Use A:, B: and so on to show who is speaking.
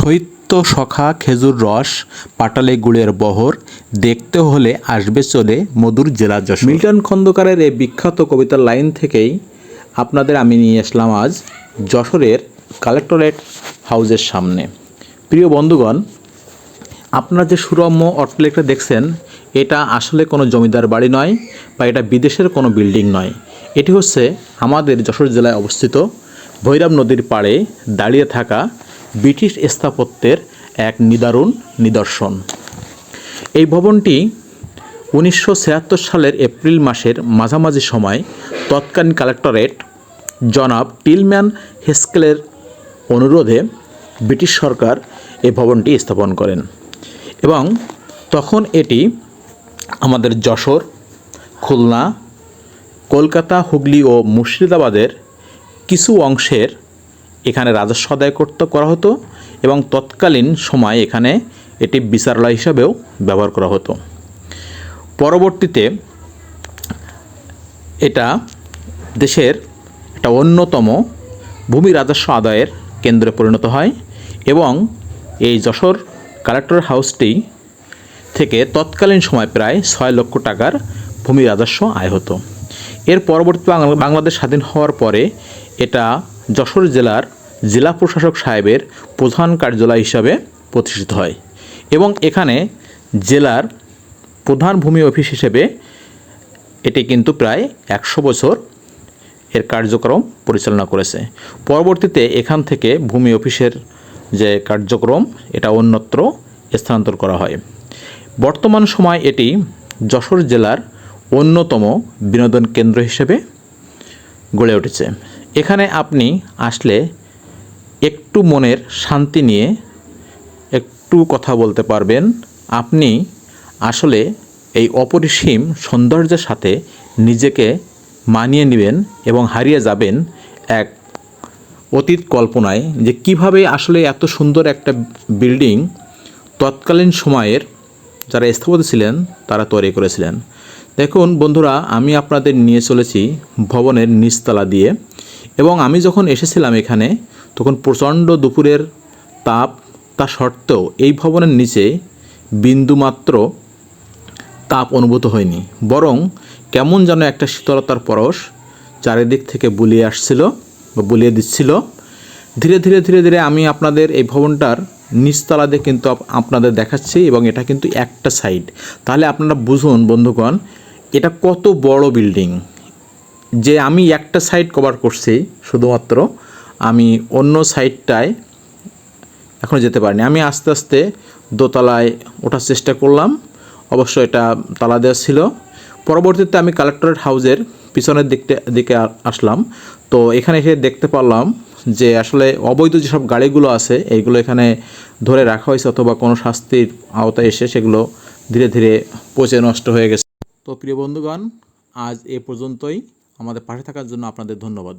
A: শৈত্য সখা খেজুর রস পাটালে গুড়ের বহর দেখতে হলে আসবে চলে মধুর জেলা যশোর। মিল্টন খন্দকারের এই বিখ্যাত কবিতার লাইন থেকেই আপনাদের আমি নিয়ে আসলাম আজ যশোরের কালেক্টরেট হাউসের সামনে। প্রিয় বন্ধুগণ, আপনারা যে সুরম্য অট্টালিকাটা দেখছেন, এটা আসলে কোনো জমিদার বাড়ি নয় বা এটা বিদেশের কোনো বিল্ডিং নয়। এটি হচ্ছে আমাদের যশোর জেলায় অবস্থিত ভৈরব নদীর পাড়ে দাঁড়িয়ে থাকা ব্রিটিশ স্থাপত্যের এক নিদারুণ নিদর্শন। এই ভবনটি 1976 সালের এপ্রিল মাসের মাঝামাঝি সময় তৎকালীন কালেক্টরেট জনাব টিলম্যান হেস্কেলের অনুরোধে ব্রিটিশ সরকার এই ভবনটি স্থাপন করেন এবং তখন এটি আমাদের যশোর, খুলনা, কলকাতা, হুগলি ও মুর্শিদাবাদের কিছু অংশের এখানে রাজস্ব আদায় করা হতো এবং তৎকালীন সময়ে এখানে এটি বিচারালয় হিসাবেও ব্যবহার করা হতো। পরবর্তীতে এটা দেশের একটা অন্যতম ভূমি রাজস্ব আদায়ের কেন্দ্রে পরিণত হয় এবং এই যশোর কালেক্টর হাউসটি থেকে তৎকালীন সময় প্রায় 6 লক্ষ টাকার ভূমি রাজস্ব আয় হতো। এর পরবর্তী বাংলাদেশ স্বাধীন হওয়ার পরে এটা যশোর জেলার জেলা প্রশাসক সাহেবের প্রধান কার্যালয় হিসাবে প্রতিষ্ঠিত হয় এবং এখানে জেলার প্রধান ভূমি অফিস হিসেবে এটি কিন্তু প্রায় 100 বছর এর কার্যক্রম পরিচালনা করেছে। পরবর্তীতে এখান থেকে ভূমি অফিসের যে কার্যক্রম এটা অন্যত্র স্থানান্তর করা হয়। বর্তমান সময় এটি যশোর জেলার অন্যতম বিনোদন কেন্দ্র হিসেবে গড়ে উঠেছে। এখানে আপনি আসলে একটু মনের শান্তি নিয়ে একটু কথা বলতে পারবেন। আপনি আসলে এই অপরিসীম সৌন্দর্যের সাথে নিজেকে মানিয়ে নেবেন এবং হারিয়ে যাবেন এক অতীত কল্পনায় যে কিভাবে আসলে এত সুন্দর একটা বিল্ডিং তৎকালীন সময়ের যারা স্থপতি ছিলেন তারা তৈরি করেছিলেন। দেখুন বন্ধুরা, আমি আপনাদের নিয়ে চলেছি ভবনের নিচতলা দিয়ে এবং আমি যখন এসেছিলাম এখানে তখন প্রচণ্ড দুপুরের তাপ, তা সত্ত্বেও এই ভবনের নিচে বিন্দুমাত্র তাপ অনুভূত হয়নি, বরং কেমন যেন একটা শীতলতার পরশ চারিদিক থেকে বুলিয়ে আসছিল বা বুলিয়ে দিচ্ছিল। ধীরে ধীরে ধীরে ধীরে আমি আপনাদের এই ভবনটার নিচতলাতে কিন্তু আপনাদের দেখাচ্ছি এবং এটা কিন্তু একটা সাইড। তাহলে আপনারা বুঝুন বন্ধুগণ, এটা কত বড় বিল্ডিং যে আমি একটা সাইড কভার করছি, শুধুমাত্র আমি অন্য সাইডটায় এখনও যেতে পারিনি। আমি আস্তে আস্তে দোতলায় ওঠার চেষ্টা করলাম, অবশ্য এটা তালা দেওয়া ছিল। পরবর্তীতে আমি কালেক্টরেট হাউসের পিছনের দিকে আসলাম, তো এখানে এসে দেখতে পারলাম যে আসলে অবৈধ যেসব গাড়িগুলো আছে এইগুলো এখানে ধরে রাখা হয়েছে অথবা কোনো শাস্তির আওতায় এসে সেগুলো ধীরে ধীরে পচে নষ্ট হয়ে গেছে। তো প্রিয় বন্ধুগণ, আজ এ পর্যন্তই। আমাদের পাশে থাকার জন্য আপনাদের ধন্যবাদ।